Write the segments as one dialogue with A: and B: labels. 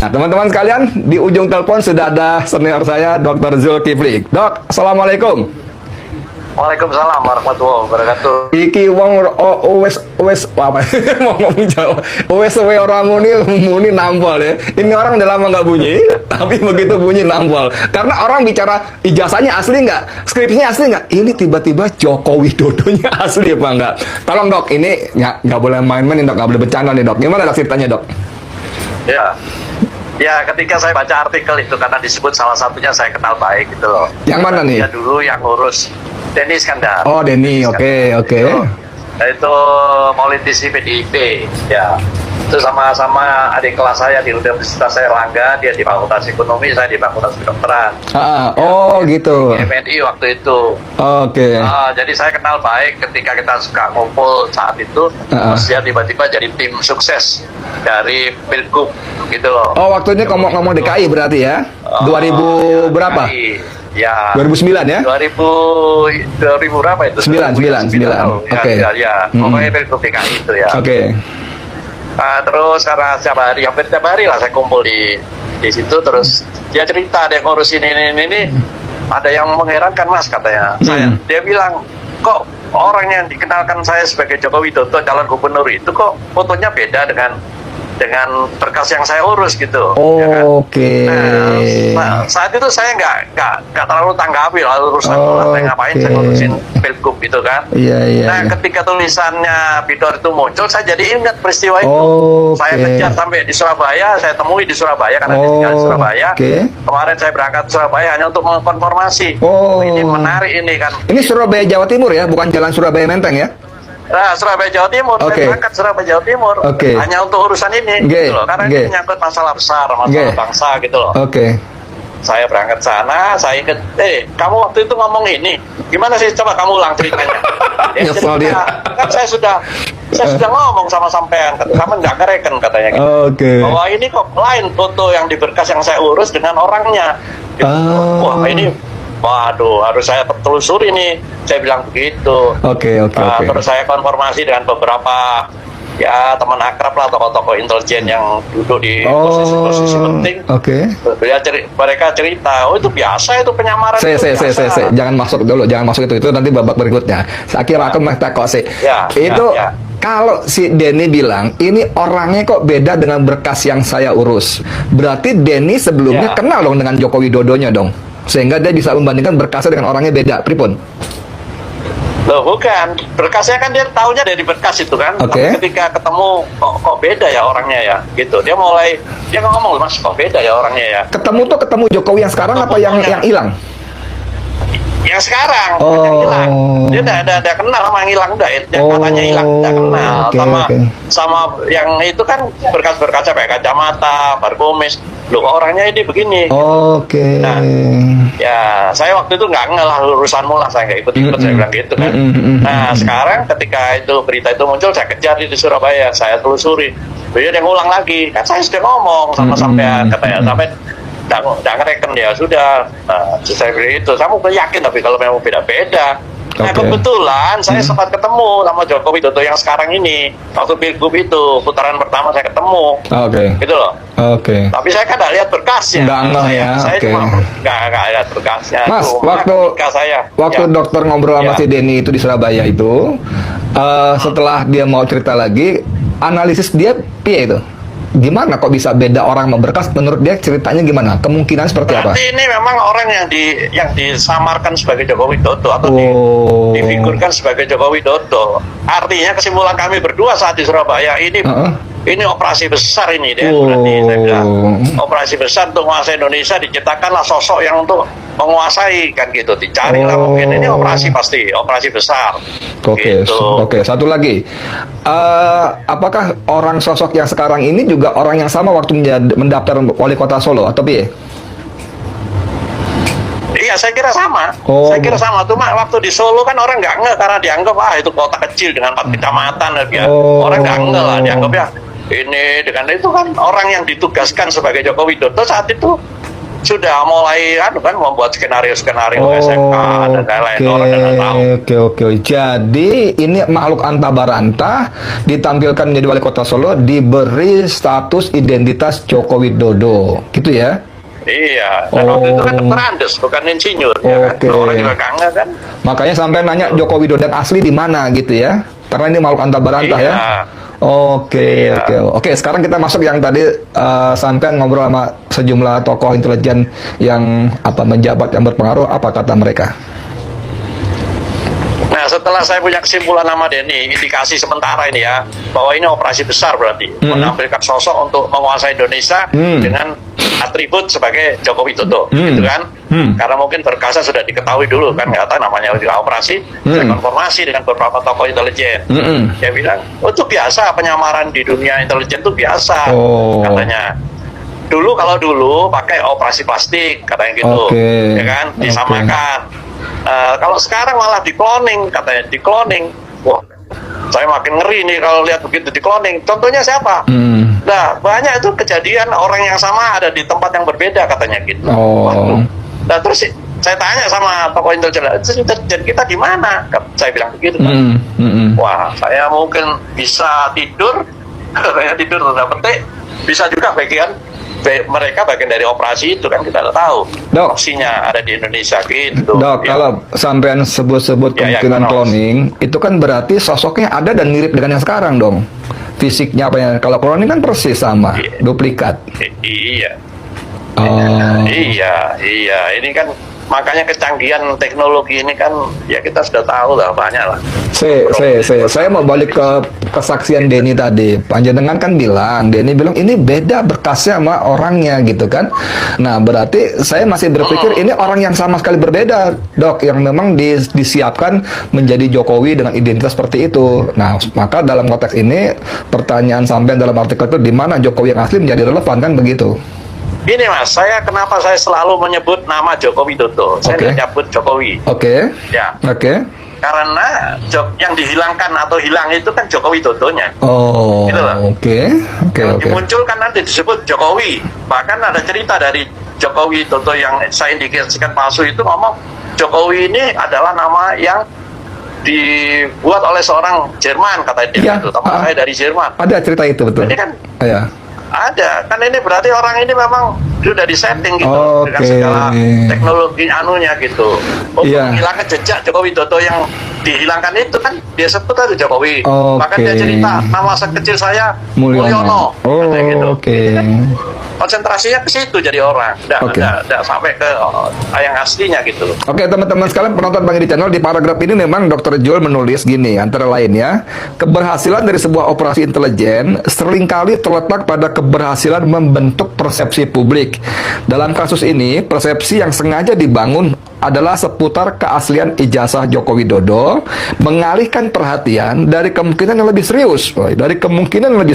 A: Nah, teman-teman sekalian, di ujung telepon sudah ada senior saya, Dr. Zulkifli. Dok, Assalamualaikum.
B: Waalaikumsalam warahmatullahi wabarakatuh.
A: Iki wong wes apa? Mau ngomong Jawa. Wes we orang muni nampol ya. Ini orang udah lama nggak bunyi, tapi begitu bunyi nampol. Karena orang bicara ijazahnya asli nggak, skripsinya asli nggak. Ini tiba-tiba Joko Widodonya asli apa enggak? Tolong dok, ini nggak boleh main-main dok, nggak boleh bercanda nih dok. Gimana dok ceritanya dok?
B: Ya, ketika saya baca artikel itu karena disebut salah satunya saya kenal baik gitu loh.
A: Yang mana nih?
B: Dia dulu yang ngurus Denny Iskandar.
A: Oh, Denny, oke.
B: Itu politisi PDIP, ya. Itu sama-sama adik kelas saya di Universitas Airlangga, dia di Fakultas Ekonomi, saya di Fakultas Kedokteran.
A: Oh gitu.
B: Di MNI waktu itu.
A: Oke.
B: Jadi saya kenal baik ketika kita suka ngumpul saat itu, terus dia tiba-tiba jadi tim sukses dari Pilgub gitu loh.
A: Oh, waktu ini ngomong DKI berarti ya? 2000 berapa?
B: DKI. Ya.
A: 2009 ya?
B: 2000 berapa itu?
A: 9. Oke.
B: Ya. Pokoknya Pilgub DKI itu ya.
A: Oke.
B: Terus karena hampir tiap hari lah saya kumpul di situ, terus dia cerita dia ngurus ini. Ada yang mengherankan mas katanya. Dia bilang, kok orang yang dikenalkan saya sebagai Joko Widodo calon gubernur itu kok fotonya beda dengan berkas yang saya urus gitu.
A: Oh,
B: ya kan?
A: Oke.
B: Nah, saat itu saya nggak terlalu tanggapi lah urusan saya ngapain saya ngurusin Pilgub gitu kan.
A: Iya.
B: Nah, ketika tulisannya Bidor itu muncul, saya jadi ingat peristiwa itu. Saya kejar sampai di Surabaya, saya temui di Surabaya karena dia tinggal di Surabaya. Kemarin saya berangkat ke Surabaya hanya untuk mengkonfirmasi. Ini menarik ini kan.
A: Ini Surabaya Jawa Timur ya, bukan Jalan Surabaya Menteng ya?
B: Nah, Surabaya Jawa Timur, saya berangkat Surabaya Jawa Timur hanya untuk urusan ini, gitu loh. Karena ini menyangkut masalah besar, masalah bangsa gitu loh. Saya berangkat sana, saya ingat, kamu waktu itu ngomong ini, gimana sih? Coba kamu ulang ceritanya. Kan saya sudah ngomong sama sampean, kamu nggak ngereken katanya gitu. Bahwa ini kok lain foto yang di berkas yang saya urus dengan orangnya. Gitu. Wah ini. Waduh, harus saya telusuri nih. Saya bilang begitu. Terus saya konfirmasi dengan beberapa teman akrab lah, tokoh-tokoh intelijen yang duduk di posisi-posisi penting. Mereka cerita, itu biasa itu penyamaran.
A: Jangan masuk dulu, jangan masuk itu nanti babak berikutnya. Akhirnya aku takut sih. Kalau si Denny bilang, ini orangnya kok beda dengan berkas yang saya urus. Berarti Denny sebelumnya kenal dong dengan Joko Widodonya dong. Sehingga dia bisa membandingkan berkasnya dengan orangnya beda. Pripun?
B: Loh bukan, berkasnya kan dia tahunya dari berkas itu kan. Tapi ketika ketemu kok beda ya orangnya ya, gitu. Dia ngomong, mas kok beda ya orangnya ya.
A: Ketemu Jokowi yang sekarang apa yang hilang?
B: Yang sekarang yang hilang. Dia udah kenal sama yang hilang, yang katanya hilang udah kenal sama yang itu kan berkas-berkasnya kayak kacamata, barkomis. Loh orangnya ini begini. Nah, ya saya waktu itu nggak ngeh lah urusanmu lah, saya nggak ikut-ikut, saya bilang gitu kan. Nah sekarang ketika itu berita itu muncul, saya kejar di Surabaya, saya telusuri. Dia ngulang lagi, kan saya sudah ngomong sama sampean, katanya sampai nggak ngereken ya sudah. Saya bilang itu, kamu yakin tapi kalau memang beda-beda. Nah kebetulan saya sempat ketemu sama Joko Widodo yang sekarang ini waktu Pilgub itu putaran pertama saya ketemu, gitu loh. Tapi saya kan nggak lihat berkasnya. Saya cuma nggak lihat berkasnya.
A: Mas, waktu dokter ngobrol sama si Denny itu di Surabaya itu, setelah dia mau cerita lagi, analisis dia piye itu? Gimana kok bisa beda orang sama berkas? Menurut dia ceritanya gimana? Kemungkinan seperti apa?
B: Berarti ini memang orang yang disamarkan sebagai Joko Widodo atau difigurkan sebagai Joko Widodo. Artinya kesimpulan kami berdua saat di Surabaya ini operasi besar ini deh. Berarti saya bilang operasi besar untuk menguasai Indonesia, diciptakanlah sosok yang untuk menguasai kan gitu, dicarilah mungkin ini operasi besar.
A: Satu lagi, apakah orang sosok yang sekarang ini juga orang yang sama waktu mendaftar wali kota Solo atau piye?
B: Iya, saya kira sama. Saya kira sama. Cuma waktu di Solo kan orang nggak ngeh karena dianggap itu kota kecil dengan 4 kecamatan ya. Orang nggak ngeh lah, dianggap ya ini dengan itu kan orang yang ditugaskan sebagai Joko Widodo saat itu sudah mulai kan membuat skenario-skenario SMK dan lain-lain, orang nggak tahu.
A: Oke. Jadi ini makhluk anta baranta ditampilkan menjadi wali kota Solo, diberi status identitas Joko Widodo, gitu ya?
B: Iya, dan waktu itu kan dokter Andes, bukan insinyur, ya kan? Orang juga kangen kan.
A: Makanya sampai nanya Joko Widodo yang asli di mana gitu ya? Karena ini makhluk anta baranta ya. Oke. Sekarang kita masuk yang tadi sampai ngobrol sama sejumlah tokoh intelijen yang menjabat yang berpengaruh, apa kata mereka?
B: Nah, setelah saya punya kesimpulan sama Denny, indikasi sementara ini ya, bahwa ini operasi besar berarti menampilkan sosok untuk menguasai Indonesia dengan atribut sebagai Joko Widodo, gitu kan? Karena mungkin berkasa sudah diketahui dulu kan, nggak tahu namanya juga operasi. Saya konfirmasi dengan beberapa tokoh intelijen. Dia bilang, itu biasa penyamaran di dunia intelijen itu biasa, katanya. Kalau dulu pakai operasi plastik, katanya gitu, ya kan, disamakan. Kalau sekarang malah di-cloning, katanya di-cloning. Wah, saya makin ngeri nih kalau lihat begitu di-cloning. Contohnya siapa? Nah, banyak itu kejadian orang yang sama ada di tempat yang berbeda, katanya gitu. Waduh. Nah, terus saya tanya sama tokoh intelijen kita di mana? Saya bilang begitu kan. Wah, saya mungkin bisa tidur, katanya tidur tanda petik, bisa juga mereka bagian dari operasi itu kan, kita tidak tahu.
A: Dok,
B: opsinya ada di Indonesia gitu.
A: Dok, kalau sampean sebut-sebut kemungkinan cloning, itu kan berarti sosoknya ada dan mirip dengan yang sekarang dong. Fisiknya apa ya? Kalau cloning kan persis sama, duplikat.
B: Iya. Iya. Ini kan makanya kecanggihan teknologi ini kan ya kita sudah tahu lah, banyak lah. Saya mau balik ke kesaksian Denny tadi. Panjenengan kan Denny bilang ini beda berkasnya sama orangnya gitu kan. Nah, berarti saya masih berpikir ini orang yang sama sekali berbeda, Dok, yang memang disiapkan menjadi Jokowi dengan identitas seperti itu. Nah, maka dalam konteks ini pertanyaan sampean dalam artikel itu di mana Jokowi yang asli menjadi relevan kan begitu. Ini Mas, kenapa saya selalu menyebut nama Joko Widodo? Saya tidak nyebut Jokowi. Ya. Karena yang dihilangkan atau hilang itu kan Joko Widodonya. Gitu loh. Dimunculkan nanti disebut Jokowi. Bahkan ada cerita dari Joko Widodo yang saya indikasikan palsu itu ngomong Jokowi ini adalah nama yang dibuat oleh seorang Jerman, katanya dia. Teman saya dari Jerman.
A: Ada cerita itu, betul.
B: Ini kan ada, kan ini berarti orang ini memang sudah disetting gitu dengan segala teknologi anunya gitu. Untuk menghilangkan jejak Joko Widodo yang dihilangkan itu kan dia sebut aja Jokowi. Bahkan dia cerita nama kecil saya Mulyono. Gitu. Kan konsentrasinya ke situ jadi orang, tidak sampai ke yang aslinya gitu.
A: Teman-teman sekalian penonton Bang Edi Channel, di paragraf ini memang Dr. Joel menulis gini, antara lain ya, keberhasilan dari sebuah operasi intelijen seringkali terletak pada keberhasilan membentuk persepsi publik. Dalam kasus ini, persepsi yang sengaja dibangun adalah seputar keaslian ijazah Joko Widodo, mengalihkan perhatian dari kemungkinan yang lebih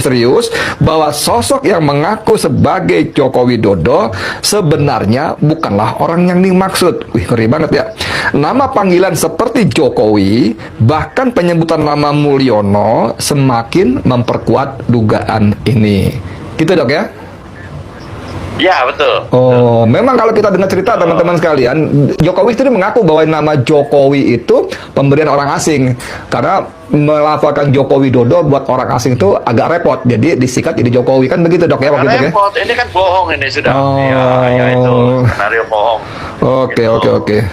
A: serius, bahwa sosok yang mengaku sebagai Joko Widodo sebenarnya bukanlah orang yang dimaksud. Wih, ngeri banget ya. Nama panggilan seperti Jokowi, bahkan penyebutan nama Mulyono semakin memperkuat dugaan ini. Gitu, Dok ya?
B: Ya, betul.
A: Memang kalau kita dengar cerita teman-teman sekalian, Jokowi itu mengaku bahwa nama Jokowi itu pemberian orang asing. Karena melafalkan Joko Widodo buat orang asing itu agak repot. Jadi disikat jadi Jokowi, kan begitu, Dok ya?
B: Repot, ini kan bohong ini sudah. Ya itu skenario bohong.
A: Oke.